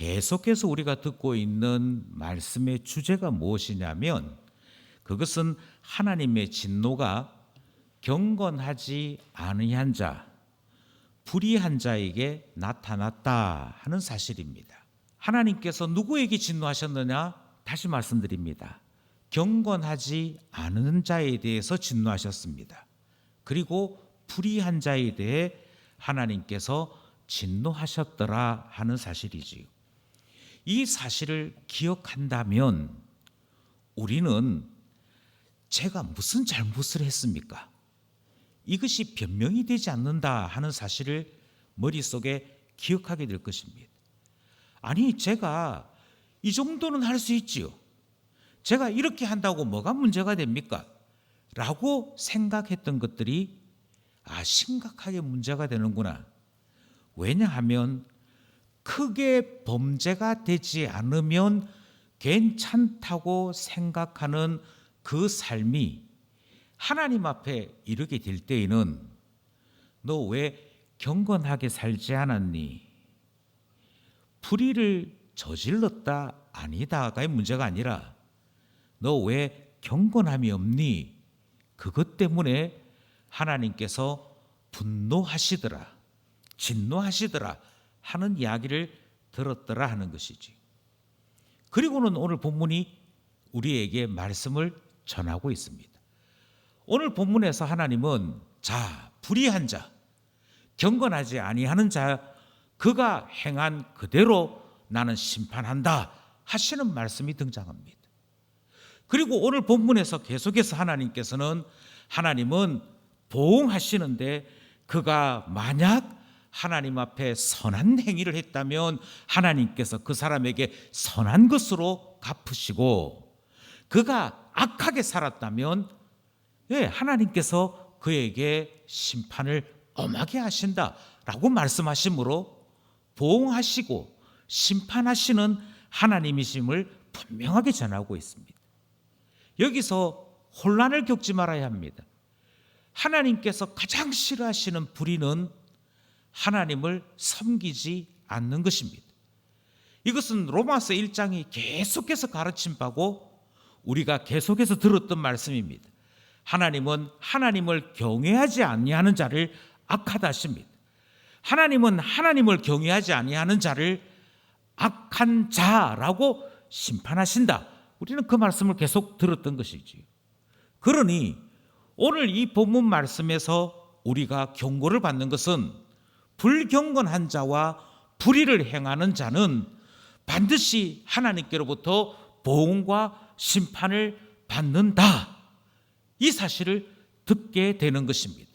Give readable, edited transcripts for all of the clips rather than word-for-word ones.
계속해서 우리가 듣고 있는 말씀의 주제가 무엇이냐면 그것은 하나님의 진노가 경건하지 아니한 자, 불의한 자에게 나타났다 하는 사실입니다. 하나님께서 누구에게 진노하셨느냐? 다시 말씀드립니다. 경건하지 않은 자에 대해서 진노하셨습니다. 그리고 불의한 자에 대해 하나님께서 진노하셨더라 하는 사실이지요. 이 사실을 기억한다면 우리는 제가 무슨 잘못을 했습니까? 이것이 변명이 되지 않는다 하는 사실을 머릿속에 기억하게 될 것입니다. 아니, 제가 이 정도는 할 수 있지요. 제가 이렇게 한다고 뭐가 문제가 됩니까? 라고 생각했던 것들이 심각하게 문제가 되는구나. 왜냐하면 크게 범죄가 되지 않으면 괜찮다고 생각하는 그 삶이 하나님 앞에 이르게 될 때에는 너 왜 경건하게 살지 않았니? 불의를 저질렀다 아니다가 문제가 아니라 너 왜 경건함이 없니? 그것 때문에 하나님께서 분노하시더라, 진노하시더라 하는 이야기를 들었더라 하는 것이지. 그리고는 오늘 본문이 우리에게 말씀을 전하고 있습니다. 오늘 본문에서 하나님은 불의한 자, 경건하지 아니하는 자, 그가 행한 그대로 나는 심판한다 하시는 말씀이 등장합니다. 그리고 오늘 본문에서 계속해서 하나님은 보응하시는데 그가 만약 하나님 앞에 선한 행위를 했다면 하나님께서 그 사람에게 선한 것으로 갚으시고, 그가 악하게 살았다면 하나님께서 그에게 심판을 엄하게 하신다라고 말씀하시므로 보응하시고 심판하시는 하나님이심을 분명하게 전하고 있습니다. 여기서 혼란을 겪지 말아야 합니다. 하나님께서 가장 싫어하시는 불의는 하나님을 섬기지 않는 것입니다. 이것은 로마서 1장이 계속해서 가르친 바고 우리가 계속해서 들었던 말씀입니다. 하나님은 하나님을 경외하지 아니하는 자를 악하다 하십니다. 하나님은 하나님을 경외하지 아니하는 자를 악한 자라고 심판하신다. 우리는 그 말씀을 계속 들었던 것이지. 그러니 오늘 이 본문 말씀에서 우리가 경고를 받는 것은 불경건한 자와 불의를 행하는 자는 반드시 하나님께로부터 보응과 심판을 받는다, 이 사실을 듣게 되는 것입니다.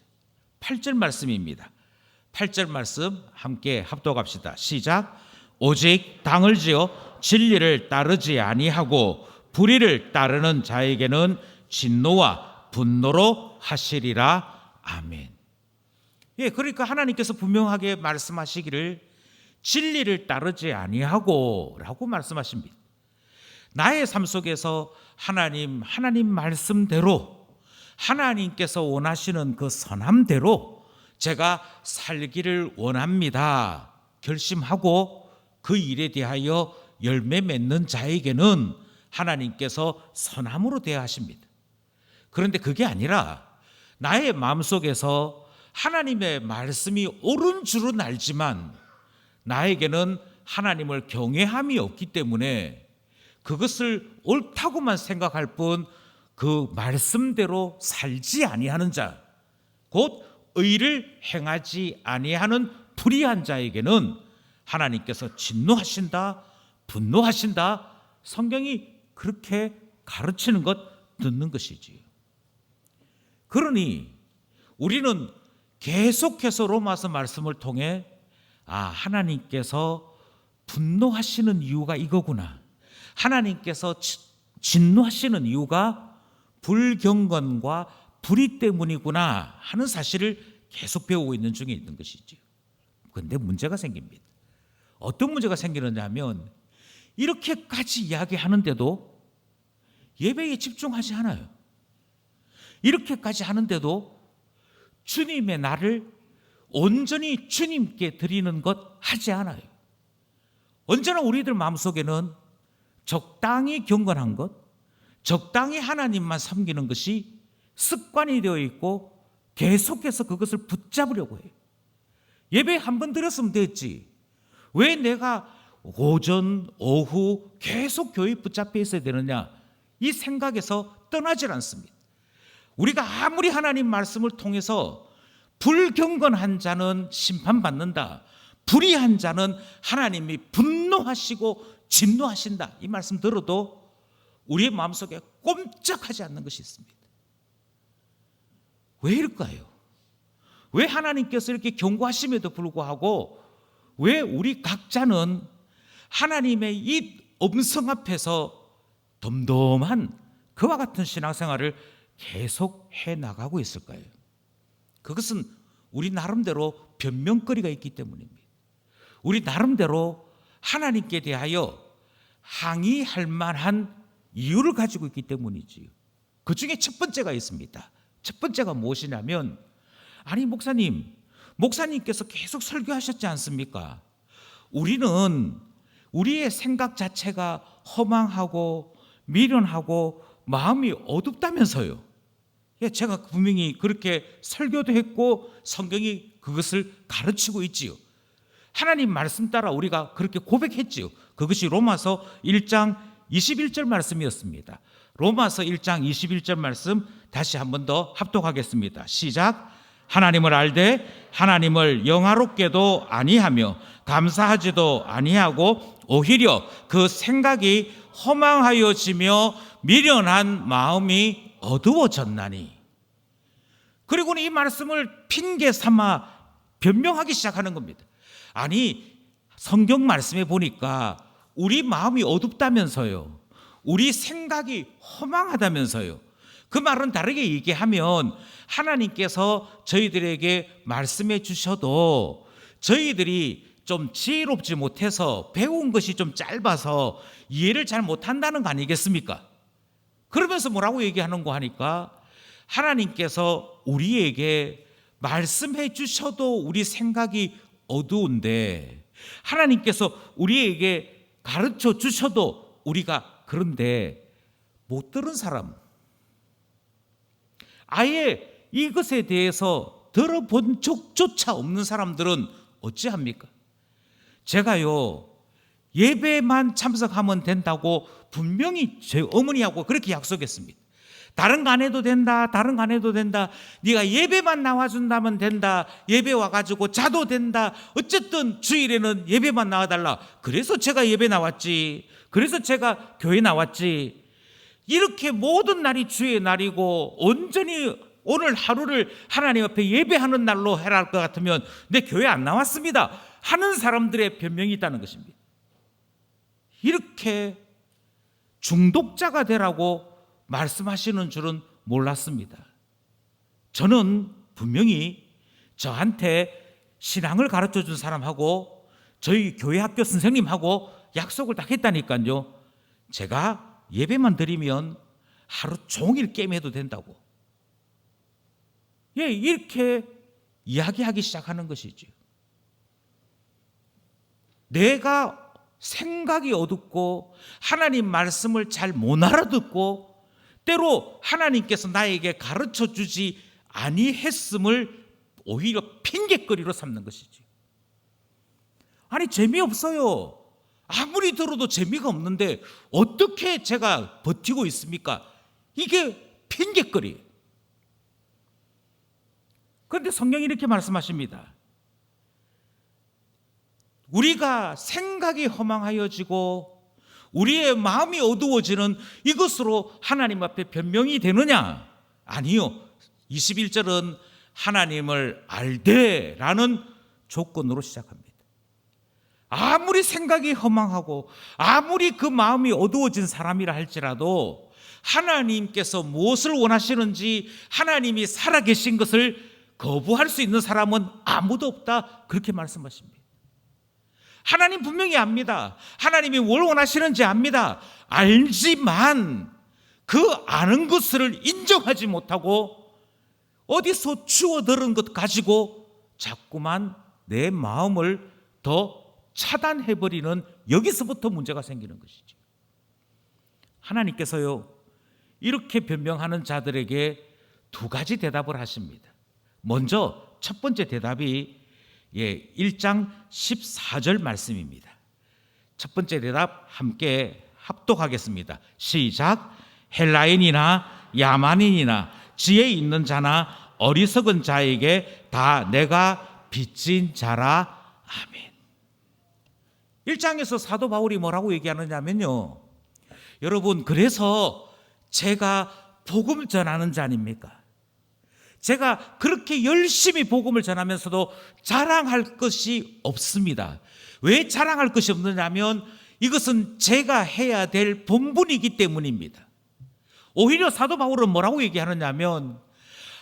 8절 말씀입니다. 8절 말씀 함께 합독합시다. 시작. 오직 당을 지어 진리를 따르지 아니하고 불의를 따르는 자에게는 진노와 분노로 하시리라. 아멘. 그러니까 하나님께서 분명하게 말씀하시기를 진리를 따르지 아니하고 라고 말씀하십니다. 나의 삶 속에서 하나님 말씀대로, 하나님께서 원하시는 그 선함대로 제가 살기를 원합니다 결심하고 그 일에 대하여 열매 맺는 자에게는 하나님께서 선함으로 대하십니다. 그런데 그게 아니라 나의 마음속에서 하나님의 말씀이 옳은 줄은 알지만 나에게는 하나님을 경외함이 없기 때문에 그것을 옳다고만 생각할 뿐 그 말씀대로 살지 아니하는 자, 곧 의를 행하지 아니하는 불의한 자에게는 하나님께서 진노하신다, 분노하신다, 성경이 그렇게 가르치는 것 듣는 것이지요. 그러니 우리는 계속해서 로마서 말씀을 통해 하나님께서 분노하시는 이유가 이거구나, 하나님께서 진노하시는 이유가 불경건과 불의 때문이구나 하는 사실을 계속 배우고 있는 중에 있는 것이죠. 그런데 문제가 생깁니다. 어떤 문제가 생기느냐 하면 이렇게까지 이야기하는데도 예배에 집중하지 않아요. 이렇게까지 하는데도 주님의 나를 온전히 주님께 드리는 것 하지 않아요. 언제나 우리들 마음속에는 적당히 경건한 것, 적당히 하나님만 섬기는 것이 습관이 되어 있고 계속해서 그것을 붙잡으려고 해요. 예배 한 번 드렸으면 됐지. 왜 내가 오전, 오후 계속 교회 붙잡혀 있어야 되느냐? 이 생각에서 떠나질 않습니다. 우리가 아무리 하나님 말씀을 통해서 불경건한 자는 심판받는다, 불의한 자는 하나님이 분노하시고 진노하신다, 이 말씀 들어도 우리의 마음속에 꼼짝하지 않는 것이 있습니다. 왜 이럴까요? 왜 하나님께서 이렇게 경고하심에도 불구하고 왜 우리 각자는 하나님의 이 음성 앞에서 덤덤한 그와 같은 신앙생활을 계속 해나가고 있을까요? 그것은 우리 나름대로 변명거리가 있기 때문입니다. 우리 나름대로 하나님께 대하여 항의할 만한 이유를 가지고 있기 때문이지요. 그 중에 첫 번째가 있습니다. 첫 번째가 무엇이냐면, 아니 목사님께서 계속 설교하셨지 않습니까? 우리는 우리의 생각 자체가 허망하고 미련하고 마음이 어둡다면서요. 제가 분명히 그렇게 설교도 했고 성경이 그것을 가르치고 있지요. 하나님 말씀 따라 우리가 그렇게 고백했지요. 그것이 로마서 1장 21절 말씀이었습니다. 로마서 1장 21절 말씀 다시 한 번 더 합독하겠습니다. 시작. 하나님을 알되 하나님을 영화롭게도 아니하며 감사하지도 아니하고 오히려 그 생각이 허망하여지며 미련한 마음이 어두워졌나니. 그리고는 이 말씀을 핑계 삼아 변명하기 시작하는 겁니다. 아니 성경 말씀에 보니까 우리 마음이 어둡다면서요, 우리 생각이 허망하다면서요. 그 말은 다르게 얘기하면 하나님께서 저희들에게 말씀해 주셔도 저희들이 좀 지혜롭지 못해서 배운 것이 좀 짧아서 이해를 잘 못한다는 거 아니겠습니까? 그러면서 뭐라고 얘기하는 거 하니까, 하나님께서 우리에게 말씀해 주셔도 우리 생각이 어두운데, 하나님께서 우리에게 가르쳐 주셔도 우리가 그런데 못 들은 사람, 아예 이것에 대해서 들어본 적조차 없는 사람들은 어찌합니까? 제가요 예배만 참석하면 된다고 분명히 제 어머니하고 그렇게 약속했습니다. 다른 거 안 해도 된다, 다른 거 안 해도 된다, 네가 예배만 나와준다면 된다, 예배 와가지고 자도 된다, 어쨌든 주일에는 예배만 나와달라. 그래서 제가 예배 나왔지, 그래서 제가 교회 나왔지. 이렇게 모든 날이 주의 날이고 온전히 오늘 하루를 하나님 앞에 예배하는 날로 해라 할 것 같으면 내 교회 안 나왔습니다 하는 사람들의 변명이 있다는 것입니다. 이렇게 중독자가 되라고 말씀하시는 줄은 몰랐습니다. 저는 분명히 저한테 신앙을 가르쳐 준 사람하고 저희 교회 학교 선생님하고 약속을 딱 했다니까요. 제가 예배만 드리면 하루 종일 게임해도 된다고. 이렇게 이야기하기 시작하는 것이죠. 내가 생각이 어둡고 하나님 말씀을 잘 못 알아듣고 때로 하나님께서 나에게 가르쳐 주지 아니했음을 오히려 핑계거리로 삼는 것이지. 아니 재미없어요. 아무리 들어도 재미가 없는데 어떻게 제가 버티고 있습니까? 이게 핑계거리예요. 그런데 성경이 이렇게 말씀하십니다. 우리가 생각이 허망하여지고 우리의 마음이 어두워지는 이것으로 하나님 앞에 변명이 되느냐? 아니요. 21절은 하나님을 알되라는 조건으로 시작합니다. 아무리 생각이 허망하고 아무리 그 마음이 어두워진 사람이라 할지라도 하나님께서 무엇을 원하시는지, 하나님이 살아계신 것을 거부할 수 있는 사람은 아무도 없다, 그렇게 말씀하십니다. 하나님 분명히 압니다. 하나님이 뭘 원하시는지 압니다. 알지만 그 아는 것을 인정하지 못하고 어디서 주워들은 것 가지고 자꾸만 내 마음을 더 차단해버리는 여기서부터 문제가 생기는 것이죠. 하나님께서요, 이렇게 변명하는 자들에게 두 가지 대답을 하십니다. 먼저 첫 번째 대답이 1장 14절 말씀입니다. 첫 번째 대답 함께 합독하겠습니다. 시작. 헬라인이나 야만인이나 지혜 있는 자나 어리석은 자에게 다 내가 빚진 자라. 아멘. 1장에서 사도 바울이 뭐라고 얘기하느냐면요, 여러분, 그래서 제가 복음을 전하는 자 아닙니까? 제가 그렇게 열심히 복음을 전하면서도 자랑할 것이 없습니다. 왜 자랑할 것이 없느냐면 이것은 제가 해야 될 본분이기 때문입니다. 오히려 사도 바울은 뭐라고 얘기하느냐면,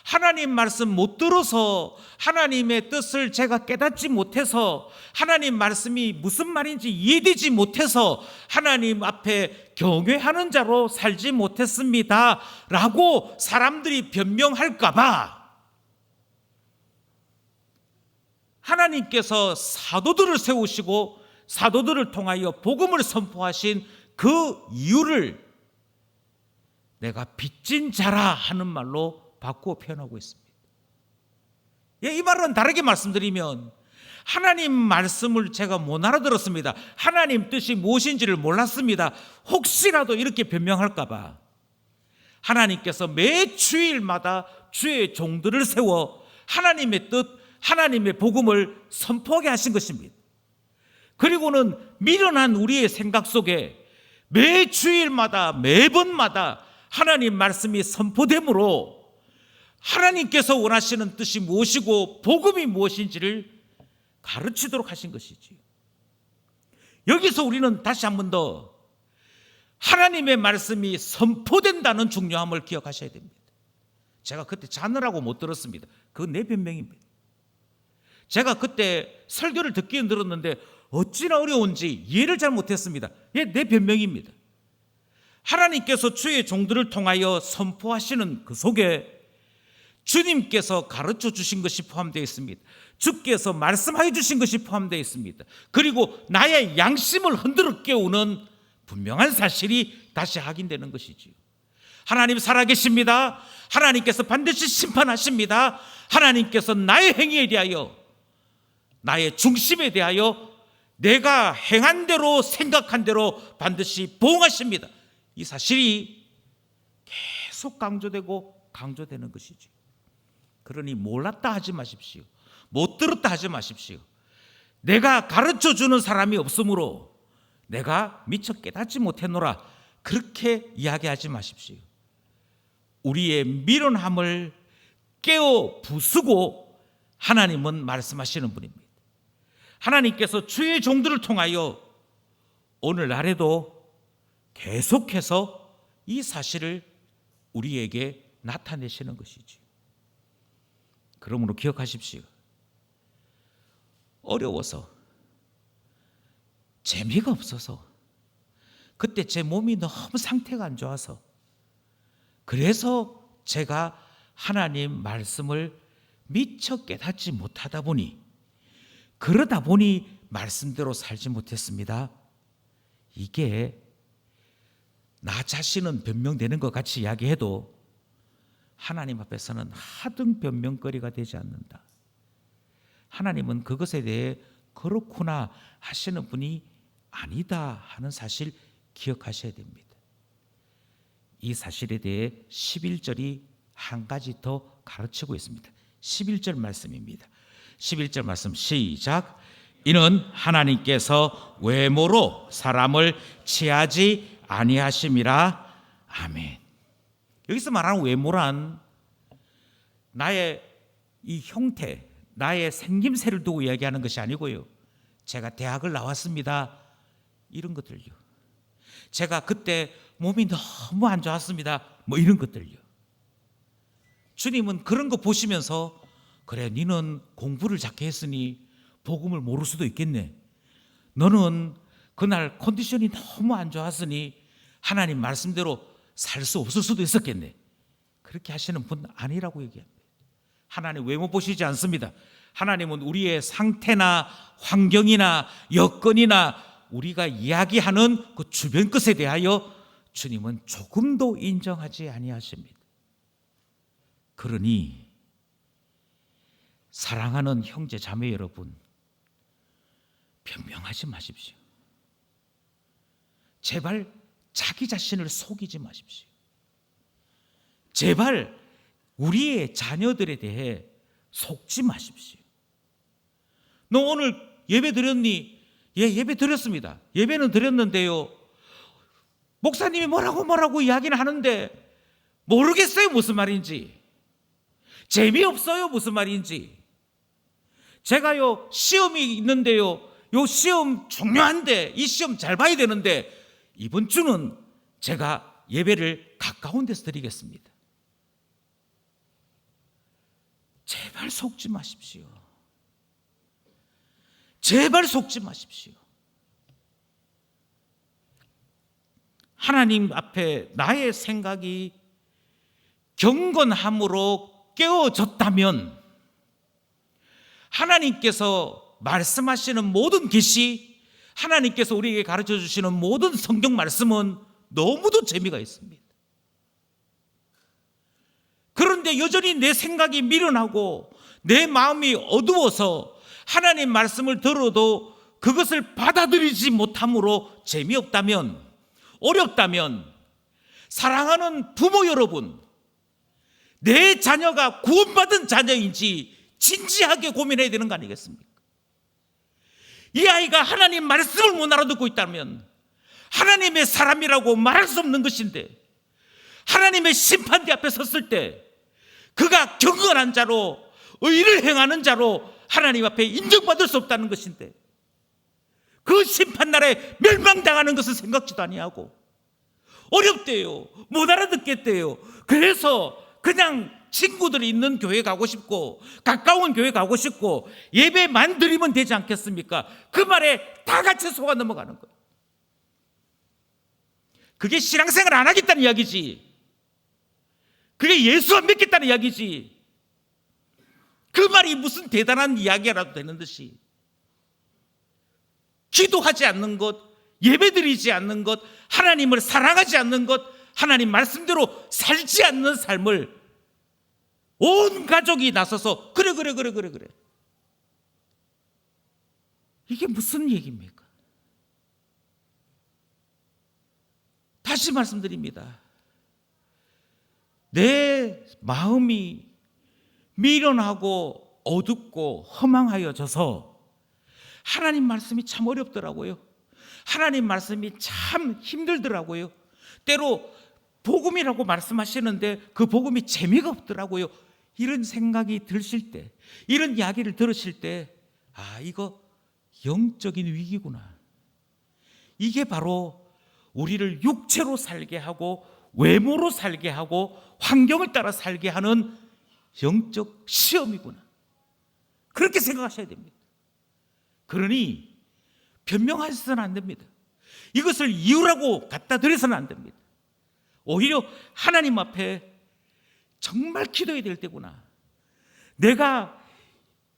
하나님 말씀 못 들어서 하나님의 뜻을 제가 깨닫지 못해서 하나님 말씀이 무슨 말인지 이해되지 못해서 하나님 앞에 경외하는 자로 살지 못했습니다 라고 사람들이 변명할까 봐 하나님께서 사도들을 세우시고 사도들을 통하여 복음을 선포하신 그 이유를 내가 빚진 자라 하는 말로 바꾸어 표현하고 있습니다. 이 말은 다르게 말씀드리면, 하나님 말씀을 제가 못 알아들었습니다. 하나님 뜻이 무엇인지를 몰랐습니다. 혹시라도 이렇게 변명할까 봐 하나님께서 매 주일마다 주의 종들을 세워 하나님의 뜻, 하나님의 복음을 선포하게 하신 것입니다. 그리고는 미련한 우리의 생각 속에 매 주일마다 매번마다 하나님 말씀이 선포되므로 하나님께서 원하시는 뜻이 무엇이고 복음이 무엇인지를 가르치도록 하신 것이지요. 여기서 우리는 다시 한 번 더 하나님의 말씀이 선포된다는 중요함을 기억하셔야 됩니다. 제가 그때 자느라고 못 들었습니다. 그건 내 변명입니다. 제가 그때 설교를 듣기는 들었는데 어찌나 어려운지 이해를 잘 못했습니다. 내 변명입니다. 하나님께서 주의 종들을 통하여 선포하시는 그 속에 주님께서 가르쳐 주신 것이 포함되어 있습니다. 주께서 말씀하여 주신 것이 포함되어 있습니다. 그리고 나의 양심을 흔들어 깨우는 분명한 사실이 다시 확인되는 것이지요. 하나님 살아계십니다. 하나님께서 반드시 심판하십니다. 하나님께서 나의 행위에 대하여, 나의 중심에 대하여 내가 행한 대로 생각한 대로 반드시 보응하십니다. 이 사실이 계속 강조되고 강조되는 것이지요. 그러니 몰랐다 하지 마십시오. 못 들었다 하지 마십시오. 내가 가르쳐주는 사람이 없으므로 내가 미처 깨닫지 못했노라, 그렇게 이야기하지 마십시오. 우리의 미련함을 깨어 부수고 하나님은 말씀하시는 분입니다. 하나님께서 주의 종들을 통하여 오늘날에도 계속해서 이 사실을 우리에게 나타내시는 것이지요. 그러므로 기억하십시오. 어려워서, 재미가 없어서, 그때 제 몸이 너무 상태가 안 좋아서, 그래서 제가 하나님 말씀을 미처 깨닫지 못하다 보니, 그러다 보니 말씀대로 살지 못했습니다. 이게 나 자신은 변명되는 것 같이 이야기해도 하나님 앞에서는 하등 변명거리가 되지 않는다. 하나님은 그것에 대해 그렇구나 하시는 분이 아니다 하는 사실 기억하셔야 됩니다. 이 사실에 대해 11절이 한 가지 더 가르치고 있습니다. 11절 말씀입니다. 11절 말씀 시작. 이는 하나님께서 외모로 사람을 취하지 아니하심이라. 아멘. 여기서 말하는 외모란 나의 이 형태, 나의 생김새를 두고 이야기하는 것이 아니고요, 제가 대학을 나왔습니다, 이런 것들요, 제가 그때 몸이 너무 안 좋았습니다, 뭐 이런 것들요. 주님은 그런 거 보시면서 그래, 너는 공부를 작게 했으니 복음을 모를 수도 있겠네, 너는 그날 컨디션이 너무 안 좋았으니 하나님 말씀대로 살 수 없을 수도 있었겠네, 그렇게 하시는 분 아니라고 얘기합니다. 하나님 외모 보시지 않습니다. 하나님은 우리의 상태나 환경이나 여건이나 우리가 이야기하는 그 주변 것에 대하여 주님은 조금도 인정하지 아니하십니다. 그러니 사랑하는 형제 자매 여러분, 변명하지 마십시오. 제발 자기 자신을 속이지 마십시오. 제발 우리의 자녀들에 대해 속지 마십시오. 너 오늘 예배 드렸니? 예, 예배 드렸습니다. 예배는 드렸는데요, 목사님이 뭐라고 이야기는 하는데 모르겠어요, 무슨 말인지. 재미없어요, 무슨 말인지. 제가요, 시험이 있는데요, 요 시험 중요한데, 이 시험 잘 봐야 되는데, 이번 주는 제가 예배를 가까운 데서 드리겠습니다. 제발 속지 마십시오. 제발 속지 마십시오. 하나님 앞에 나의 생각이 경건함으로 깨어졌다면, 하나님께서 말씀하시는 모든 계시, 하나님께서 우리에게 가르쳐 주시는 모든 성경 말씀은 너무도 재미가 있습니다. 그런데 여전히 내 생각이 미련하고 내 마음이 어두워서 하나님 말씀을 들어도 그것을 받아들이지 못함으로 재미없다면, 어렵다면, 사랑하는 부모 여러분, 내 자녀가 구원받은 자녀인지 진지하게 고민해야 되는 거 아니겠습니까? 이 아이가 하나님 말씀을 못 알아듣고 있다면 하나님의 사람이라고 말할 수 없는 것인데, 하나님의 심판대 앞에 섰을 때 그가 경건한 자로, 의를 행하는 자로 하나님 앞에 인정받을 수 없다는 것인데, 그 심판날에 멸망당하는 것을 생각지도 아니하고 어렵대요, 못 알아듣겠대요. 그래서 그냥 친구들이 있는 교회 가고 싶고 가까운 교회 가고 싶고 예배만 드리면 되지 않겠습니까? 그 말에 다 같이 속아 넘어가는 거예요. 그게 신앙생활 안 하겠다는 이야기지. 그게 예수 안 믿겠다는 이야기지. 그 말이 무슨 대단한 이야기라도 되는 듯이, 기도하지 않는 것, 예배드리지 않는 것, 하나님을 사랑하지 않는 것, 하나님 말씀대로 살지 않는 삶을 온 가족이 나서서 그래. 이게 무슨 얘기입니까? 다시 말씀드립니다. 내 마음이 미련하고 어둡고 허망하여져서 하나님 말씀이 참 어렵더라고요. 하나님 말씀이 참 힘들더라고요. 때로 복음이라고 말씀하시는데 그 복음이 재미가 없더라고요. 이런 생각이 드실 때, 이런 이야기를 들으실 때, 아, 이거 영적인 위기구나. 이게 바로 우리를 육체로 살게 하고 외모로 살게 하고 환경을 따라 살게 하는 영적 시험이구나. 그렇게 생각하셔야 됩니다. 그러니 변명하셔서는 안 됩니다. 이것을 이유라고 갖다 드려서는 안 됩니다. 오히려 하나님 앞에 정말 기도해야 될 때구나. 내가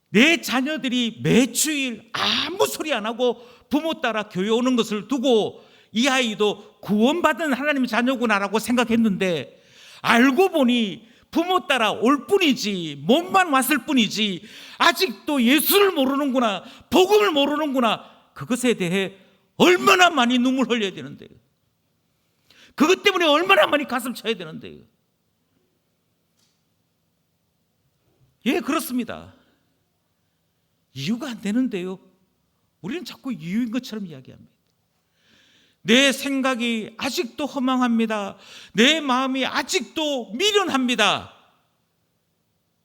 내 자녀들이 매주일 아무 소리 안 하고 부모 따라 교회 오는 것을 두고 이 아이도 구원받은 하나님의 자녀구나라고 생각했는데, 알고 보니 부모 따라 올 뿐이지, 몸만 왔을 뿐이지 아직도 예수를 모르는구나, 복음을 모르는구나. 그것에 대해 얼마나 많이 눈물 흘려야 되는데요. 그것 때문에 얼마나 많이 가슴 쳐야 되는데요. 예, 그렇습니다. 이유가 안 되는데요, 우리는 자꾸 이유인 것처럼 이야기합니다. 내 생각이 아직도 허망합니다. 내 마음이 아직도 미련합니다.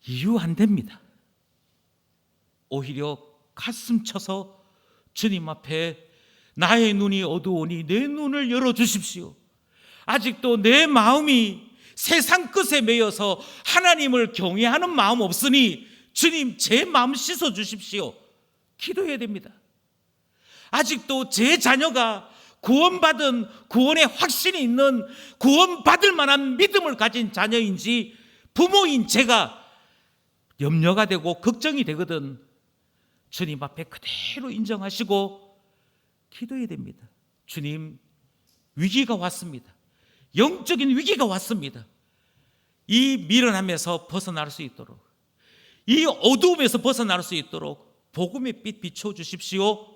이유 안 됩니다. 오히려 가슴 쳐서 주님 앞에 나의 눈이 어두우니 내 눈을 열어주십시오. 아직도 내 마음이 세상 끝에 매여서 하나님을 경외하는 마음 없으니 주님, 제 마음 씻어주십시오. 기도해야 됩니다. 아직도 제 자녀가 구원받은, 구원의 확신이 있는, 구원받을 만한 믿음을 가진 자녀인지 부모인 제가 염려가 되고 걱정이 되거든. 주님 앞에 그대로 인정하시고 기도해야 됩니다. 주님, 위기가 왔습니다. 영적인 위기가 왔습니다. 이 미련함에서 벗어날 수 있도록, 이 어두움에서 벗어날 수 있도록 복음의 빛 비춰주십시오.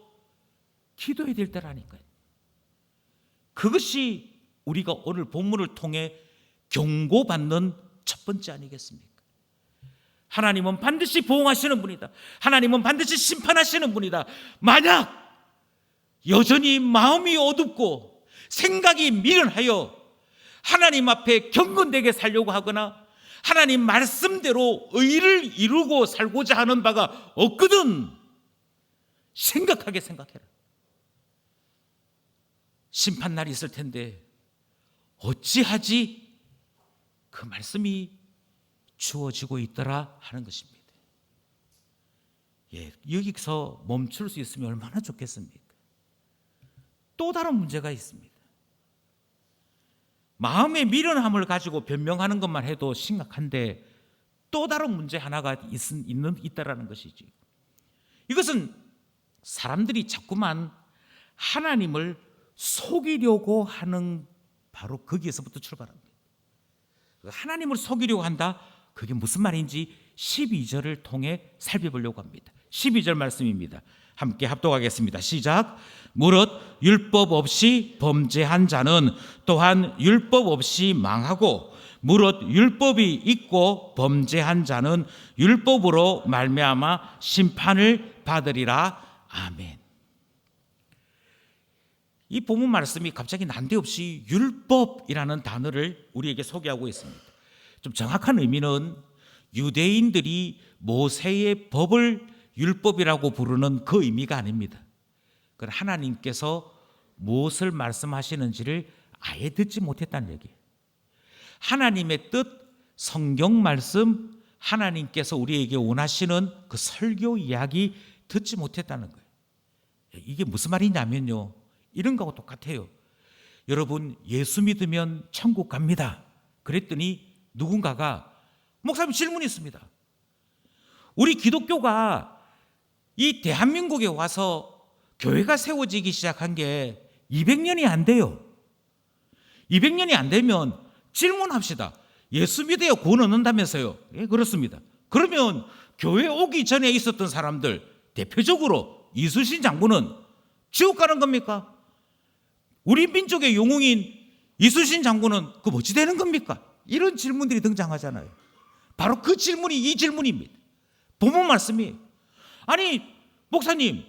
기도해야 될 때라니까요. 그것이 우리가 오늘 본문을 통해 경고받는 첫 번째 아니겠습니까? 하나님은 반드시 보응하시는 분이다. 하나님은 반드시 심판하시는 분이다. 만약 여전히 마음이 어둡고 생각이 미련하여 하나님 앞에 경건되게 살려고 하거나 하나님 말씀대로 의를 이루고 살고자 하는 바가 없거든 심각하게 생각해라. 심판날이 있을 텐데 어찌하지 그 말씀이 주어지고 있더라 하는 것입니다. 여기서 멈출 수 있으면 얼마나 좋겠습니까? 또 다른 문제가 있습니다. 마음의 미련함을 가지고 변명하는 것만 해도 심각한데 또 다른 문제 하나가 있다라는 것이지. 이것은 사람들이 자꾸만 하나님을 속이려고 하는 바로 거기에서부터 출발합니다. 하나님을 속이려고 한다. 그게 무슨 말인지 12절을 통해 살펴보려고 합니다. 12절 말씀입니다. 함께 합독하겠습니다. 시작. 무릇 율법 없이 범죄한 자는 또한 율법 없이 망하고 무릇 율법이 있고 범죄한 자는 율법으로 말미암아 심판을 받으리라. 아멘. 이 본문 말씀이 갑자기 난데없이 율법이라는 단어를 우리에게 소개하고 있습니다. 좀 정확한 의미는 유대인들이 모세의 법을 율법이라고 부르는 그 의미가 아닙니다. 그건 하나님께서 무엇을 말씀하시는지를 아예 듣지 못했다는 얘기예요. 하나님의 뜻, 성경 말씀, 하나님께서 우리에게 원하시는 그 설교 이야기 듣지 못했다는 거예요. 이게 무슨 말이냐면요, 이런 거하고 똑같아요. 여러분, 예수 믿으면 천국 갑니다. 그랬더니 누군가가 목사님 질문이 있습니다. 우리 기독교가 이 대한민국에 와서 교회가 세워지기 시작한 게 200년이 안 돼요. 200년이 안 되면 질문합시다. 예수 믿어야 구원 얻는다면서요. 예, 그렇습니다. 그러면 교회 오기 전에 있었던 사람들, 대표적으로 이순신 장군은 지옥 가는 겁니까? 우리 민족의 영웅인 이순신 장군은 그 어찌 되는 겁니까? 이런 질문들이 등장하잖아요. 바로 그 질문이 이 질문입니다. 본문 말씀이, 아니 목사님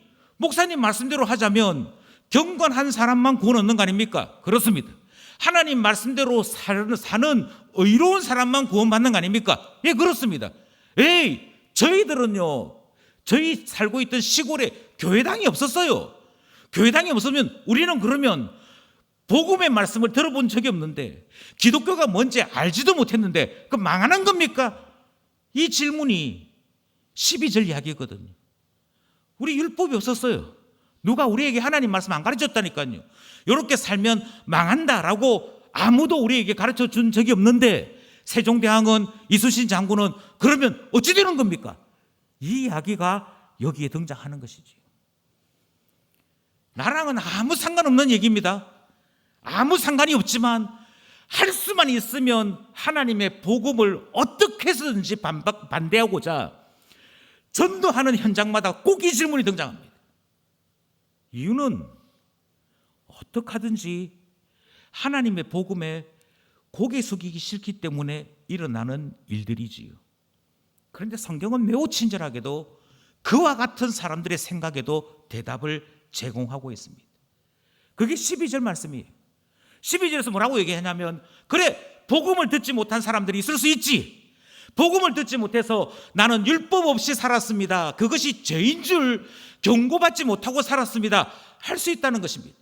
말씀대로 하자면 경건한 사람만 구원 얻는 거 아닙니까? 그렇습니다. 하나님 말씀대로 사는 의로운 사람만 구원받는 거 아닙니까? 예, 그렇습니다. 저희들은요, 저희 살고 있던 시골에 교회당이 없었어요. 교회당이 없으면 우리는 그러면 복음의 말씀을 들어본 적이 없는데, 기독교가 뭔지 알지도 못했는데 그 망하는 겁니까? 이 질문이 12절 이야기거든요. 우리 율법이 없었어요. 누가 우리에게 하나님 말씀 안 가르쳤다니까요. 이렇게 살면 망한다라고 아무도 우리에게 가르쳐 준 적이 없는데, 세종대왕은, 이순신 장군은 그러면 어찌 되는 겁니까? 이 이야기가 여기에 등장하는 것이지. 나랑은 아무 상관없는 얘기입니다. 아무 상관이 없지만 할 수만 있으면 하나님의 복음을 어떻게 해서든지 반대하고자 전도하는 현장마다 꼭 이 질문이 등장합니다. 이유는 어떻게 하든지 하나님의 복음에 고개 숙이기 싫기 때문에 일어나는 일들이지요. 그런데 성경은 매우 친절하게도 그와 같은 사람들의 생각에도 대답을 제공하고 있습니다. 그게 12절 말씀이에요. 12절에서 뭐라고 얘기하냐면, 그래, 복음을 듣지 못한 사람들이 있을 수 있지. 복음을 듣지 못해서 나는 율법 없이 살았습니다. 그것이 죄인 줄 경고받지 못하고 살았습니다. 할 수 있다는 것입니다.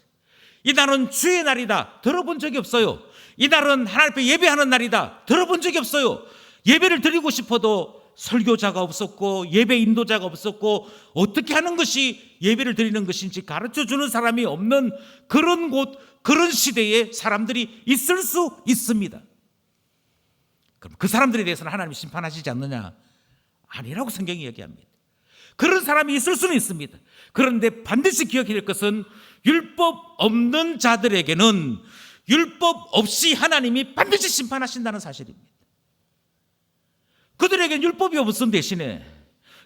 이 날은 주의 날이다. 들어본 적이 없어요. 이 날은 하나님 앞에 예배하는 날이다. 들어본 적이 없어요. 예배를 드리고 싶어도 설교자가 없었고 예배 인도자가 없었고 어떻게 하는 것이 예배를 드리는 것인지 가르쳐주는 사람이 없는 그런 곳, 그런 시대에 사람들이 있을 수 있습니다. 그럼 그 사람들에 대해서는 하나님이 심판하시지 않느냐? 아니라고 성경이 얘기합니다. 그런 사람이 있을 수는 있습니다. 그런데 반드시 기억해야 될 것은 율법 없는 자들에게는 율법 없이 하나님이 반드시 심판하신다는 사실입니다. 그들에게는 율법이 없음 대신에,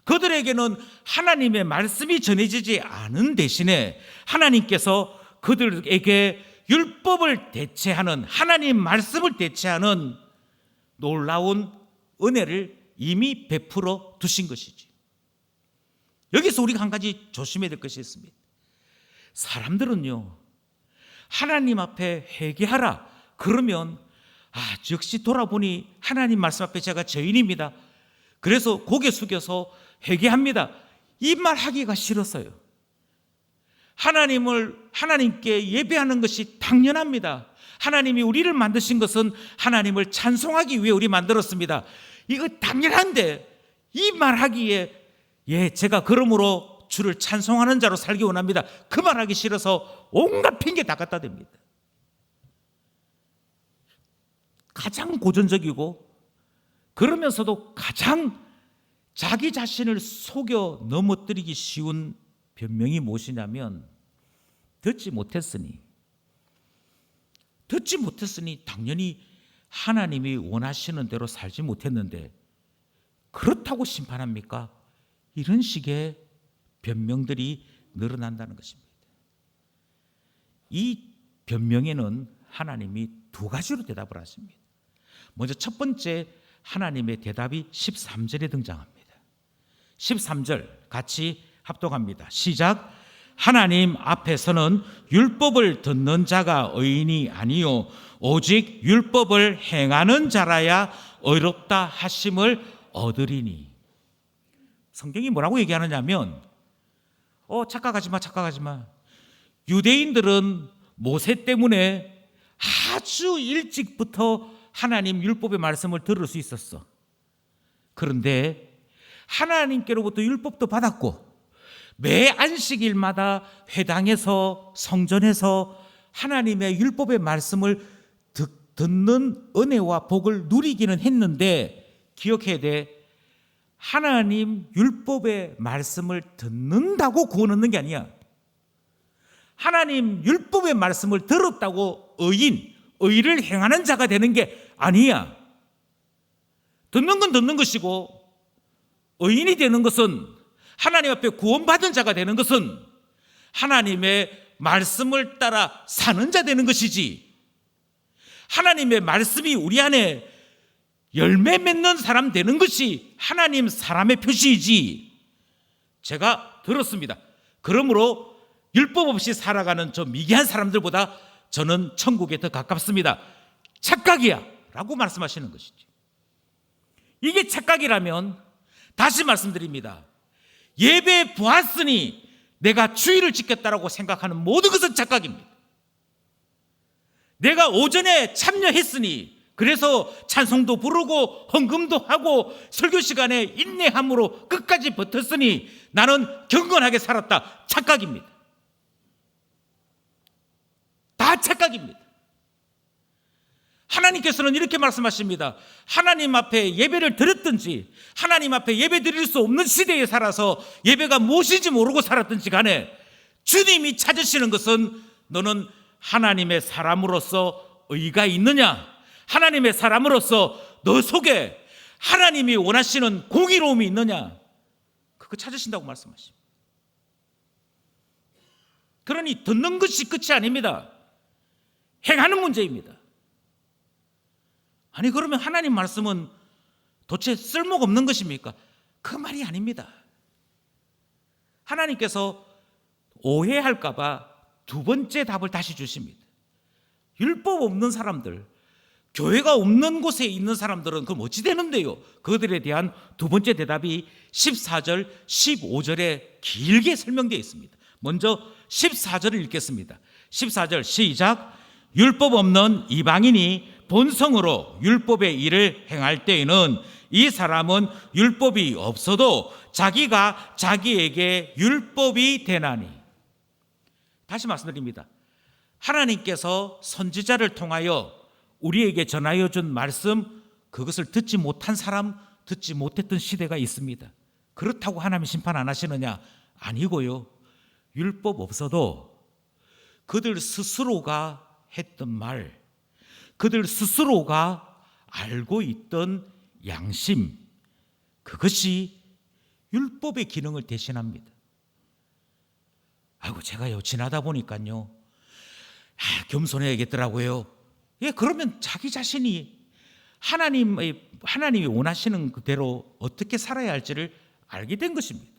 그들에게는 하나님의 말씀이 전해지지 않은 대신에 하나님께서 그들에게 율법을 대체하는, 하나님 말씀을 대체하는 놀라운 은혜를 이미 베풀어 두신 것이지. 여기서 우리가 한 가지 조심해야 될 것이 있습니다. 사람들은요, 하나님 앞에 회개하라 그러면 역시 돌아보니 하나님 말씀 앞에 제가 죄인입니다, 그래서 고개 숙여서 회개합니다, 이 말 하기가 싫었어요. 하나님께 예배하는 것이 당연합니다. 하나님이 우리를 만드신 것은 하나님을 찬송하기 위해 우리 만들었습니다. 이거 당연한데 이 말 하기에 제가 그러므로 주를 찬송하는 자로 살기 원합니다, 그 말하기 싫어서 온갖 핑계 다 갖다 댑니다. 가장 고전적이고 그러면서도 가장 자기 자신을 속여 넘어뜨리기 쉬운 변명이 무엇이냐면, 듣지 못했으니 당연히 하나님이 원하시는 대로 살지 못했는데 그렇다고 심판합니까? 이런 식의 변명들이 늘어난다는 것입니다. 이 변명에는 하나님이 두 가지로 대답을 하십니다. 먼저 첫 번째, 하나님의 대답이 13절에 등장합니다. 13절 같이 합독합니다. 시작. 하나님 앞에서는 율법을 듣는 자가 의인이 아니요 오직 율법을 행하는 자라야 의롭다 하심을 얻으리니. 성경이 뭐라고 얘기하느냐면, 착각하지 마. 유대인들은 모세 때문에 아주 일찍부터 하나님 율법의 말씀을 들을 수 있었어. 그런데 하나님께로부터 율법도 받았고 매 안식일마다 회당에서, 성전에서 하나님의 율법의 말씀을 듣는 은혜와 복을 누리기는 했는데, 기억해야 돼, 하나님 율법의 말씀을 듣는다고 구원 얻는 게 아니야. 하나님 율법의 말씀을 들었다고 의를 행하는 자가 되는 게 아니야. 듣는 건 듣는 것이고, 의인이 되는 것은, 하나님 앞에 구원받은 자가 되는 것은 하나님의 말씀을 따라 사는 자 되는 것이지, 하나님의 말씀이 우리 안에 열매 맺는 사람 되는 것이 하나님 사람의 표시이지. 제가 들었습니다, 그러므로 율법 없이 살아가는 저 미개한 사람들보다 저는 천국에 더 가깝습니다, 착각이야 라고 말씀하시는 것이죠. 이게 착각이라면 다시 말씀드립니다, 예배에 보았으니 내가 주의를 지켰다라고 생각하는 모든 것은 착각입니다. 내가 오전에 참여했으니, 그래서 찬송도 부르고 헌금도 하고 설교 시간에 인내함으로 끝까지 버텼으니 나는 경건하게 살았다, 착각입니다. 다 착각입니다. 하나님께서는 이렇게 말씀하십니다. 하나님 앞에 예배를 드렸든지 하나님 앞에 예배 드릴 수 없는 시대에 살아서 예배가 무엇인지 모르고 살았든지 간에 주님이 찾으시는 것은, 너는 하나님의 사람으로서 의가 있느냐, 하나님의 사람으로서 너 속에 하나님이 원하시는 공의로움이 있느냐, 그거 찾으신다고 말씀하십니다. 그러니 듣는 것이 끝이 아닙니다. 행하는 문제입니다. 아니 그러면 하나님 말씀은 도대체 쓸모가 없는 것입니까? 그 말이 아닙니다. 하나님께서 오해할까 봐 두 번째 답을 다시 주십니다. 율법 없는 사람들, 교회가 없는 곳에 있는 사람들은 그럼 어찌 되는데요? 그들에 대한 두 번째 대답이 14절, 15절에 길게 설명되어 있습니다. 먼저 14절을 읽겠습니다. 14절 시작. 율법 없는 이방인이 본성으로 율법의 일을 행할 때에는 이 사람은 율법이 없어도 자기가 자기에게 율법이 되나니. 다시 말씀드립니다. 하나님께서 선지자를 통하여 우리에게 전하여 준 말씀, 그것을 듣지 못한 사람, 듣지 못했던 시대가 있습니다. 그렇다고 하나님 심판 안 하시느냐? 아니고요. 율법 없어도 그들 스스로가 했던 말, 그들 스스로가 알고 있던 양심, 그것이 율법의 기능을 대신합니다. 아이고, 제가요 지나다 보니까요 겸손해야겠더라고요. 예, 그러면 자기 자신이 하나님이 원하시는 그대로 어떻게 살아야 할지를 알게 된 것입니다.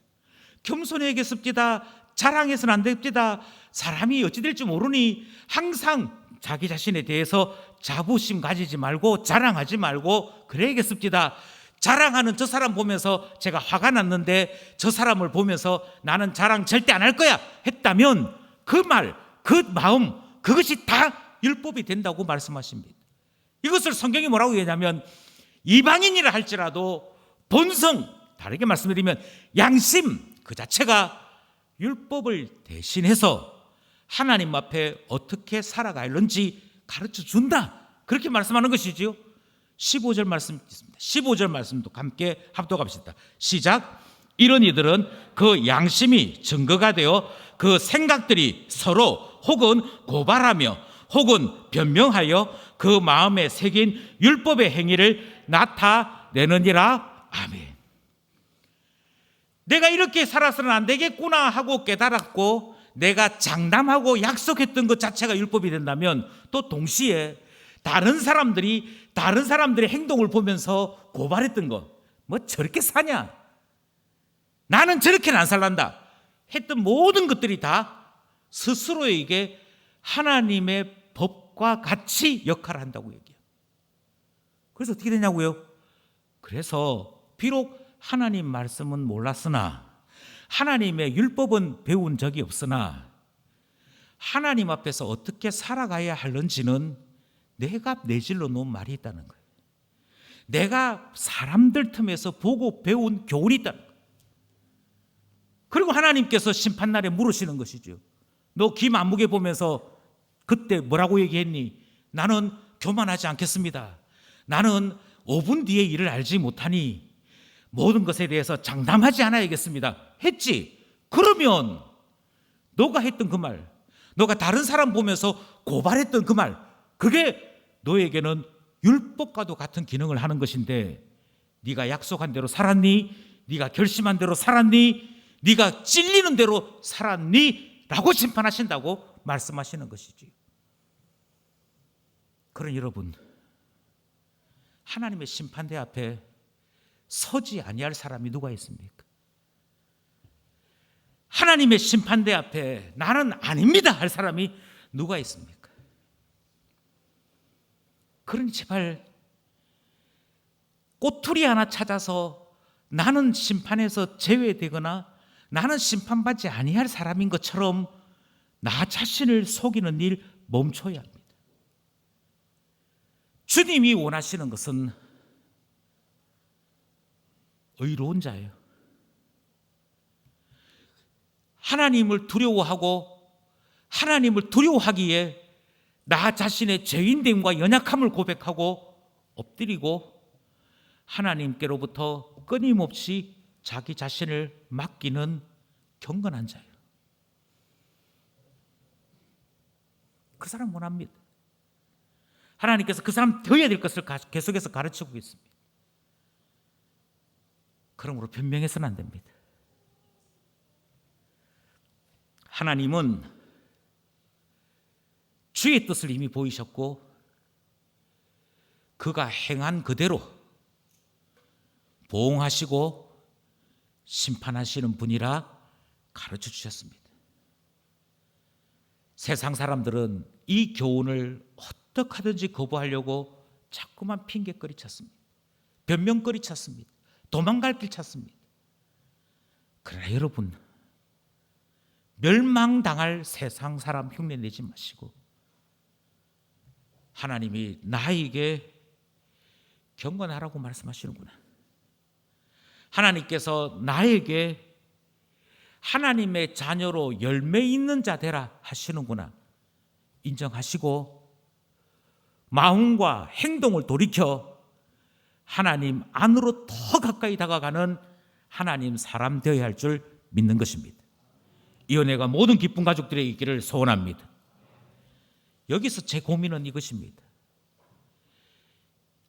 겸손해야겠습니다. 자랑해서는 안 됩니다. 사람이 어찌 될지 모르니 항상 자기 자신에 대해서 자부심 가지지 말고 자랑하지 말고 그래야겠습니다. 자랑하는 저 사람 보면서 제가 화가 났는데 저 사람을 보면서 나는 자랑 절대 안 할 거야 했다면 그 말, 그 마음, 그것이 다 율법이 된다고 말씀하십니다. 이것을 성경이 뭐라고 얘기하냐면 이방인이라 할지라도 본성, 다르게 말씀드리면 양심 그 자체가 율법을 대신해서 하나님 앞에 어떻게 살아가는지 가르쳐 준다, 그렇게 말씀하는 것이지요. 15절 말씀 있습니다. 15절 말씀도 함께 합독합시다. 시작. 이런 이들은 그 양심이 증거가 되어 그 생각들이 서로 혹은 고발하며 혹은 변명하여 그 마음에 새긴 율법의 행위를 나타내느니라. 아멘. 내가 이렇게 살아서는 안 되겠구나 하고 깨달았고 내가 장담하고 약속했던 것 자체가 율법이 된다면 또 동시에 다른 사람들의 행동을 보면서 고발했던 것, 뭐 저렇게 사냐, 나는 저렇게는 안 살란다 했던 모든 것들이 다 스스로에게 하나님의 법과 같이 역할을 한다고 얘기해요. 그래서 어떻게 되냐고요? 그래서 비록 하나님 말씀은 몰랐으나 하나님의 율법은 배운 적이 없으나 하나님 앞에서 어떻게 살아가야 하는지는 내가 내질러 놓은 말이 있다는 거예요. 내가 사람들 틈에서 보고 배운 교훈이 있다는 거예요. 그리고 하나님께서 심판날에 물으시는 것이죠. 너 김안무개 보면서 그때 뭐라고 얘기했니? 나는 교만하지 않겠습니다. 나는 5분 뒤에 일을 알지 못하니 모든 것에 대해서 장담하지 않아야겠습니다 했지. 그러면 너가 했던 그 말, 너가 다른 사람 보면서 고발했던 그 말, 그게 너에게는 율법과도 같은 기능을 하는 것인데 네가 약속한 대로 살았니? 네가 결심한 대로 살았니? 네가 찔리는 대로 살았니? 라고 심판하신다고 말씀하시는 것이지. 그런 여러분, 하나님의 심판대 앞에 서지 아니할 사람이 누가 있습니까? 하나님의 심판대 앞에 나는 아닙니다 할 사람이 누가 있습니까? 그러니 제발 꼬투리 하나 찾아서 나는 심판에서 제외되거나 나는 심판받지 아니할 사람인 것처럼 나 자신을 속이는 일 멈춰야 합니다. 주님이 원하시는 것은 의로운 자예요. 하나님을 두려워하고 하나님을 두려워하기에 나 자신의 죄인됨과 연약함을 고백하고 엎드리고 하나님께로부터 끊임없이 자기 자신을 맡기는 경건한 자예요. 그 사람 원합니다. 하나님께서 그 사람 되어야 될 것을 계속해서 가르치고 있습니다. 그러므로 변명해서는 안 됩니다. 하나님은 주의 뜻을 이미 보이셨고 그가 행한 그대로 보응하시고 심판하시는 분이라 가르쳐 주셨습니다. 세상 사람들은 이 교훈을 어떻게 하든지 거부하려고 자꾸만 핑계거리 찾습니다. 변명거리 찾습니다. 도망갈 길 찾습니다. 그러나 여러분, 멸망당할 세상 사람 흉내 내지 마시고 하나님이 나에게 경건하라고 말씀하시는구나. 하나님께서 나에게 하나님의 자녀로 열매 있는 자 되라 하시는구나 인정하시고 마음과 행동을 돌이켜 하나님 안으로 더 가까이 다가가는 하나님 사람 되어야 할 줄 믿는 것입니다. 이 은혜가 모든 기쁜 가족들에게 있기를 소원합니다. 여기서 제 고민은 이것입니다.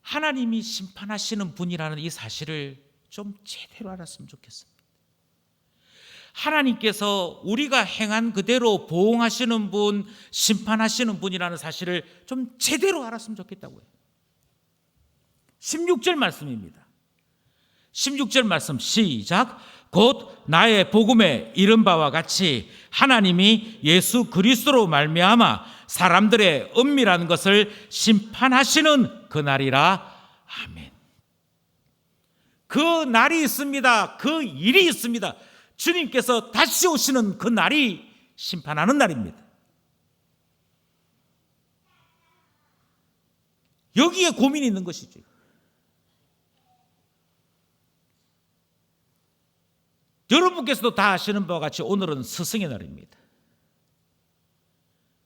하나님이 심판하시는 분이라는 이 사실을 좀 제대로 알았으면 좋겠습니다. 하나님께서 우리가 행한 그대로 보응하시는 분, 심판하시는 분이라는 사실을 좀 제대로 알았으면 좋겠다고요. 16절 말씀입니다. 16절 말씀 시작. 곧 나의 복음에 이른 바와 같이 하나님이 예수 그리스도로 말미암아 사람들의 은밀한 것을 심판하시는 그날이라. 아멘. 그 날이 있습니다. 그 일이 있습니다. 주님께서 다시 오시는 그 날이 심판하는 날입니다. 여기에 고민이 있는 것이죠. 여러분께서도 다 아시는 바와 같이 오늘은 스승의 날입니다.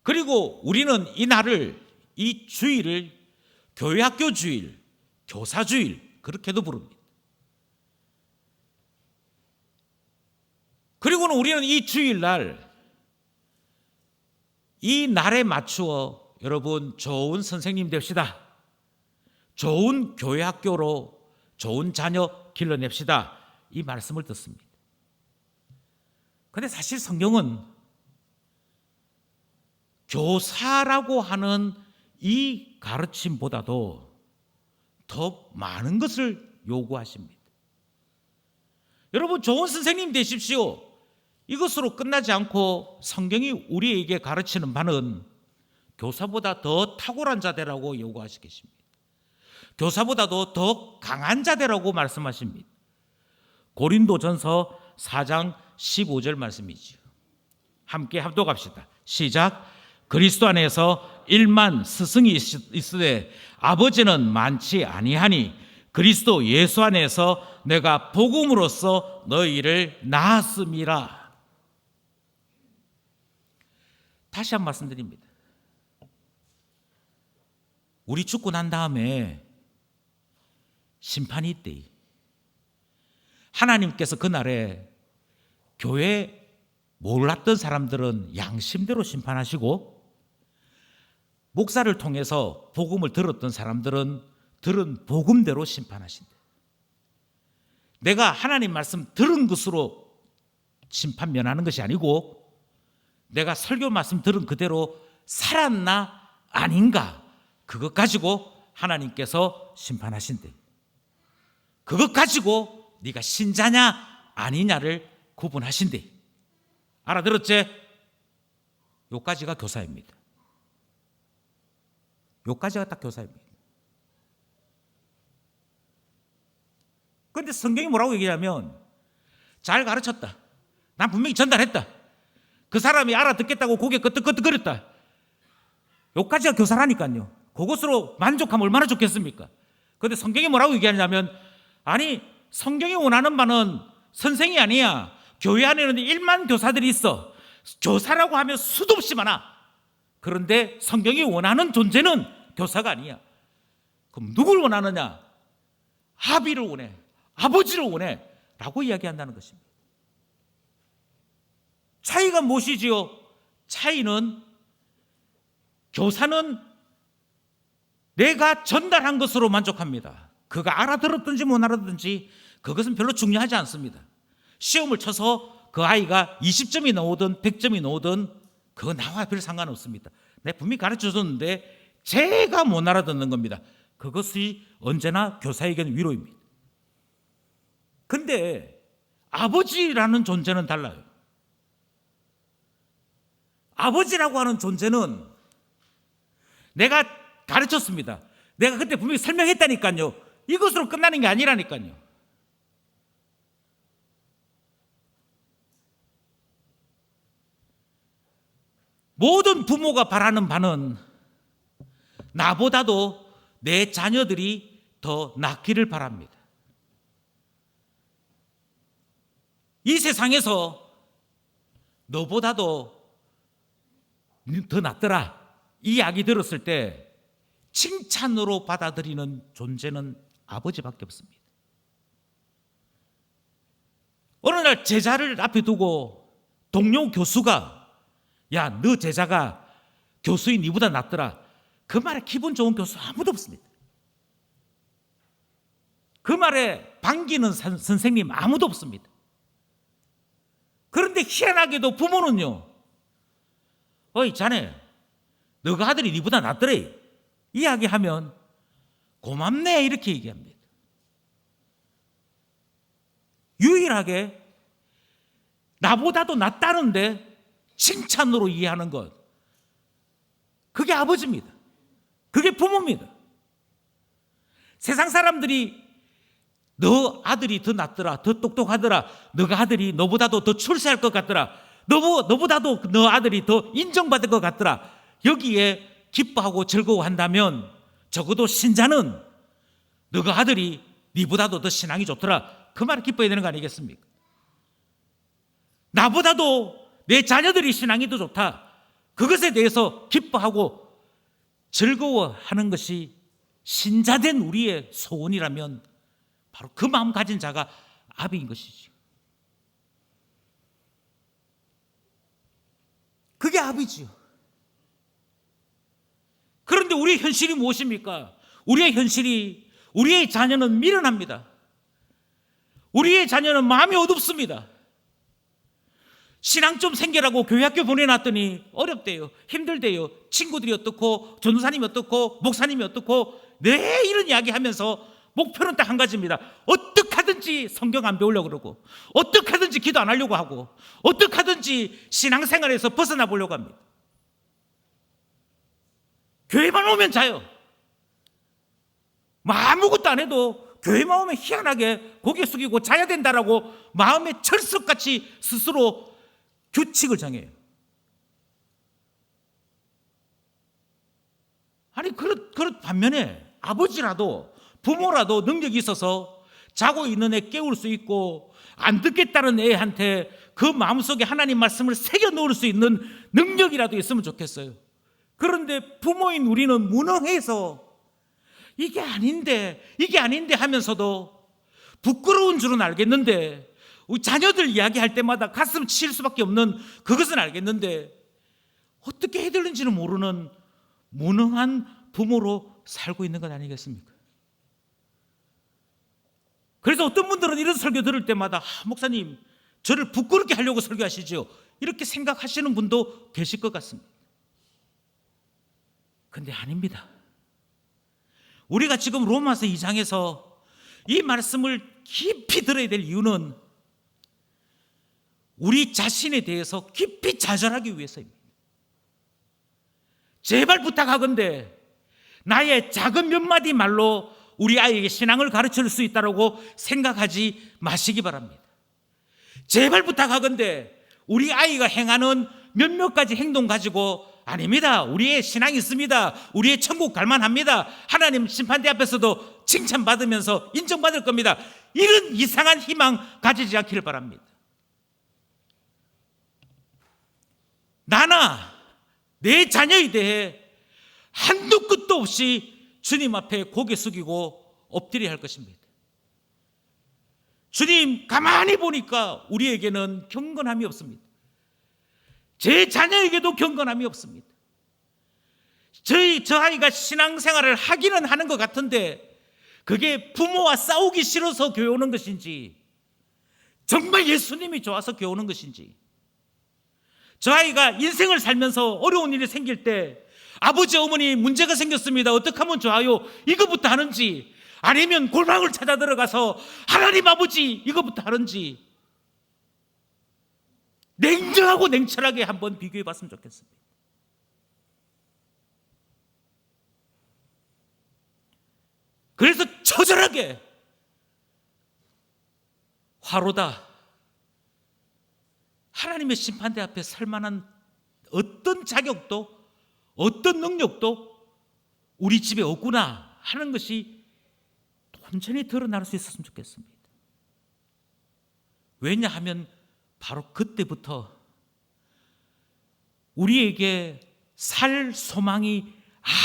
그리고 우리는 이 날을, 이 주일을 교회학교 주일, 교사 주일 그렇게도 부릅니다. 그리고는 우리는 이 주일날, 이 날에 맞추어 여러분 좋은 선생님 됩시다. 좋은 교회학교로 좋은 자녀 길러냅시다. 이 말씀을 듣습니다. 그런데 사실 성경은 교사라고 하는 이 가르침보다도 더 많은 것을 요구하십니다. 여러분 좋은 선생님 되십시오. 이것으로 끝나지 않고 성경이 우리에게 가르치는 바는 교사보다 더 탁월한 자되라고 요구하시겠습니다. 교사보다도 더 강한 자되라고 말씀하십니다. 고린도전서 4장 15절 말씀이지요. 함께 합독합시다. 시작. 그리스도 안에서 1만 스승이 있으되 아버지는 많지 아니하니 그리스도 예수 안에서 내가 복음으로써 너희를 낳았음이라. 다시 한 번 말씀드립니다. 우리 죽고 난 다음에 심판이 있대. 하나님께서 그날에 교회 몰랐던 사람들은 양심대로 심판하시고 목사를 통해서 복음을 들었던 사람들은 들은 복음대로 심판하신다. 내가 하나님 말씀 들은 것으로 심판 면하는 것이 아니고 내가 설교 말씀 들은 그대로 살았나 아닌가 그것 가지고 하나님께서 심판하신대. 그것 가지고 네가 신자냐 아니냐를 구분하신대. 알아들었지? 요까지가 교사입니다. 요까지가 딱 교사입니다. 그런데 성경이 뭐라고 얘기하면 잘 가르쳤다. 난 분명히 전달했다. 그 사람이 알아듣겠다고 고개 끄덕끄덕거렸다. 요까지가 교사라니까요. 그것으로 만족하면 얼마나 좋겠습니까? 그런데 성경이 뭐라고 얘기하냐면 아니 성경이 원하는 바는 선생이 아니야. 교회 안에는 1만 교사들이 있어. 교사라고 하면 수도 없이 많아. 그런데 성경이 원하는 존재는 교사가 아니야. 그럼 누굴 원하느냐? 아비를 원해. 아버지를 원해. 라고 이야기한다는 것입니다. 차이가 무엇이지요? 차이는 교사는 내가 전달한 것으로 만족합니다. 그가 알아들었든지 못 알아들었든지 그것은 별로 중요하지 않습니다. 시험을 쳐서 그 아이가 20점이 나오든 100점이 나오든 그거 나와 별 상관없습니다. 내가 분명히 가르쳐줬는데 제가 못 알아듣는 겁니다. 그것이 언제나 교사에게는 위로입니다. 근데 아버지라는 존재는 달라요. 아버지라고 하는 존재는 내가 가르쳤습니다. 내가 그때 분명히 설명했다니까요. 이것으로 끝나는 게 아니라니까요. 모든 부모가 바라는 바는 나보다도 내 자녀들이 더 낫기를 바랍니다. 이 세상에서 너보다도 더 낫더라 이 이야기 들었을 때 칭찬으로 받아들이는 존재는 아버지밖에 없습니다. 어느 날 제자를 앞에 두고 동료 교수가 야, 너 제자가 교수인 니보다 낫더라. 그 말에 기분 좋은 교수 아무도 없습니다. 그 말에 반기는 선생님 아무도 없습니다. 그런데 희한하게도 부모는요, 어이 자네 너가 아들이 니보다 낫더래 이야기하면 고맙네 이렇게 얘기합니다. 유일하게 나보다도 낫다는데 칭찬으로 이해하는 것, 그게 아버지입니다. 그게 부모입니다. 세상 사람들이 너 아들이 더 낫더라, 더 똑똑하더라, 너가 아들이 너보다도 더 출세할 것 같더라, 너보다도 너 아들이 더 인정받을 것 같더라, 여기에 기뻐하고 즐거워한다면 적어도 신자는 너가 아들이 니보다도 더 신앙이 좋더라, 그 말을 기뻐해야 되는 거 아니겠습니까? 나보다도 내 자녀들이 신앙이 더 좋다, 그것에 대해서 기뻐하고 즐거워하는 것이 신자된 우리의 소원이라면 바로 그 마음 가진 자가 아비인 것이죠. 그게 아비지요. 그런데 우리의 현실이 무엇입니까? 우리의 현실이, 우리의 자녀는 미련합니다. 우리의 자녀는 마음이 어둡습니다. 신앙 좀 생기라고 교회 학교 보내놨더니 어렵대요, 힘들대요, 친구들이 어떻고 전도사님이 어떻고 목사님이 어떻고, 네 이런 이야기 하면서 목표는 딱 한 가지입니다. 어떻게 하든지 성경 안 배우려고 그러고, 어떻게 하든지 기도 안 하려고 하고, 어떻게 하든지 신앙생활에서 벗어나 보려고 합니다. 교회만 오면 자요. 아무것도 안 해도 교회만 오면 희한하게 고개 숙이고 자야 된다라고 마음에 철석같이 스스로 규칙을 정해요. 아니 그렇 반면에 아버지라도 부모라도 능력이 있어서 자고 있는 애 깨울 수 있고, 안 듣겠다는 애한테 그 마음속에 하나님 말씀을 새겨 넣을 수 있는 능력이라도 있으면 좋겠어요. 그런데 부모인 우리는 무능해서 이게 아닌데 하면서도 부끄러운 줄은 알겠는데, 우리 자녀들 이야기할 때마다 가슴 칠 수밖에 없는 그것은 알겠는데 어떻게 해들는지는 모르는 무능한 부모로 살고 있는 것 아니겠습니까? 그래서 어떤 분들은 이런 설교 들을 때마다 목사님 저를 부끄럽게 하려고 설교하시죠, 이렇게 생각하시는 분도 계실 것 같습니다. 근데 아닙니다. 우리가 지금 로마서 2장에서 이 말씀을 깊이 들어야 될 이유는 우리 자신에 대해서 깊이 좌절하기 위해서입니다. 제발 부탁하건대 나의 작은 몇 마디 말로 우리 아이에게 신앙을 가르칠 수 있다고 생각하지 마시기 바랍니다. 제발 부탁하건대 우리 아이가 행하는 몇몇 가지 행동 가지고 아닙니다, 우리의 신앙이 있습니다, 우리의 천국 갈만합니다, 하나님 심판대 앞에서도 칭찬받으면서 인정받을 겁니다, 이런 이상한 희망 가지지 않기를 바랍니다. 나나 내 자녀에 대해 한두 끝도 없이 주님 앞에 고개 숙이고 엎드려야 할 것입니다. 주님, 가만히 보니까 우리에게는 경건함이 없습니다. 제 자녀에게도 경건함이 없습니다. 저 아이가 신앙생활을 하기는 하는 것 같은데 그게 부모와 싸우기 싫어서 교회 오는 것인지, 정말 예수님이 좋아서 교회 오는 것인지, 저 아이가 인생을 살면서 어려운 일이 생길 때 아버지 어머니 문제가 생겼습니다, 어떻게 하면 좋아요, 이거부터 하는지, 아니면 골방을 찾아 들어가서 하나님 아버지 이거부터 하는지 냉정하고 냉철하게 한번 비교해 봤으면 좋겠습니다. 그래서 처절하게 화로다, 하나님의 심판대 앞에 설 만한 어떤 자격도 어떤 능력도 우리 집에 없구나 하는 것이 온전히 드러날 수 있었으면 좋겠습니다. 왜냐하면 바로 그때부터 우리에게 살 소망이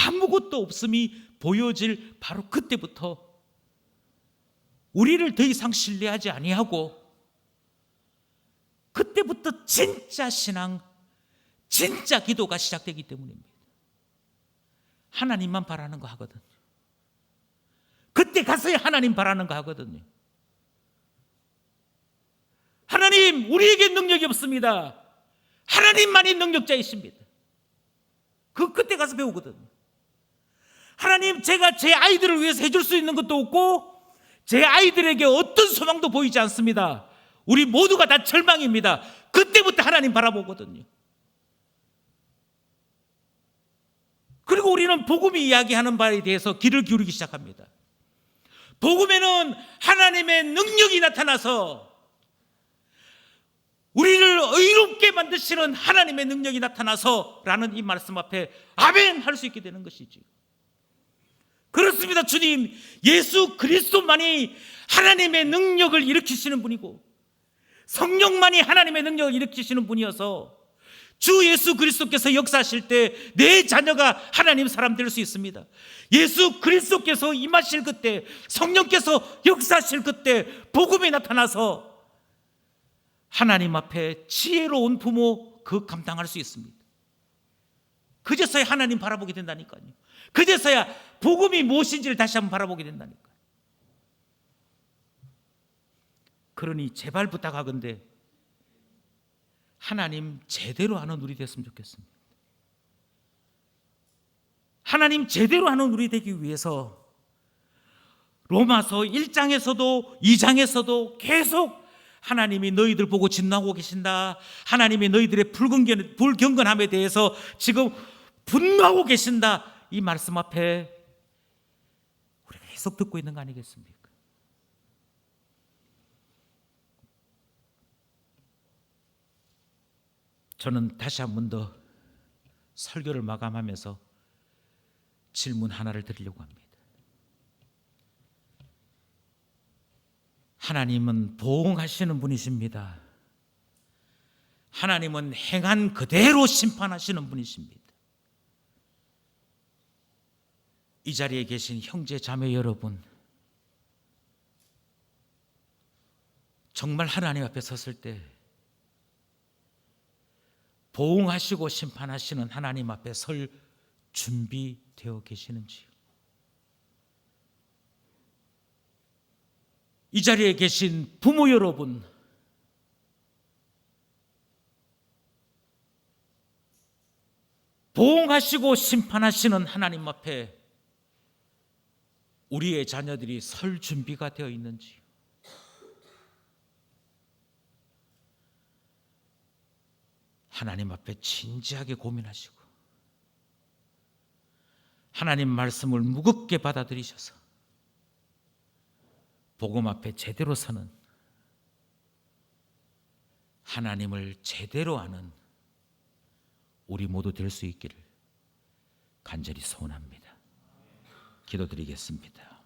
아무것도 없음이 보여질 바로 그때부터 우리를 더 이상 신뢰하지 아니하고, 그때부터 진짜 신앙, 진짜 기도가 시작되기 때문입니다. 하나님만 바라는 거 하거든요. 그때 가서야 하나님 바라는 거 하거든요. 하나님, 우리에게 능력이 없습니다. 하나님만이 능력자이십니다. 그때 가서 배우거든요. 하나님, 제가 제 아이들을 위해서 해줄 수 있는 것도 없고 제 아이들에게 어떤 소망도 보이지 않습니다. 우리 모두가 다 절망입니다. 그때부터 하나님 바라보거든요. 그리고 우리는 복음이 이야기하는 바에 대해서 귀를 기울이기 시작합니다. 복음에는 하나님의 능력이 나타나서 우리를 의롭게 만드시는 하나님의 능력이 나타나서 라는 이 말씀 앞에 아멘 할 수 있게 되는 것이지. 그렇습니다. 주님, 예수 그리스도만이 하나님의 능력을 일으키시는 분이고 성령만이 하나님의 능력을 일으키시는 분이어서 주 예수 그리스도께서 역사하실 때 내 자녀가 하나님 사람 될 수 있습니다. 예수 그리스도께서 임하실 그때, 성령께서 역사하실 그때 복음이 나타나서 하나님 앞에 지혜로운 부모 그 감당할 수 있습니다. 그제서야 하나님 바라보게 된다니까요. 그제서야 복음이 무엇인지를 다시 한번 바라보게 된다니까요. 그러니 제발 부탁하건대 하나님 제대로 하는 우리 됐으면 좋겠습니다. 하나님 제대로 하는 우리 되기 위해서 로마서 1장에서도 2장에서도 계속 하나님이 너희들 보고 진노하고 계신다. 하나님이 너희들의 불경건함에 대해서 지금 분노하고 계신다. 이 말씀 앞에 우리가 계속 듣고 있는 거 아니겠습니까? 저는 다시 한 번 더 설교를 마감하면서 질문 하나를 드리려고 합니다. 하나님은 보응하시는 분이십니다. 하나님은 행한 그대로 심판하시는 분이십니다. 이 자리에 계신 형제 자매 여러분, 정말 하나님 앞에 섰을 때 보응하시고 심판하시는 하나님 앞에 설 준비되어 계시는지요? 이 자리에 계신 부모 여러분, 보응하시고 심판하시는 하나님 앞에 우리의 자녀들이 설 준비가 되어 있는지요? 하나님 앞에 진지하게 고민하시고 하나님 말씀을 무겁게 받아들이셔서 복음 앞에 제대로 서는, 하나님을 제대로 아는 우리 모두 될 수 있기를 간절히 소원합니다. 기도드리겠습니다.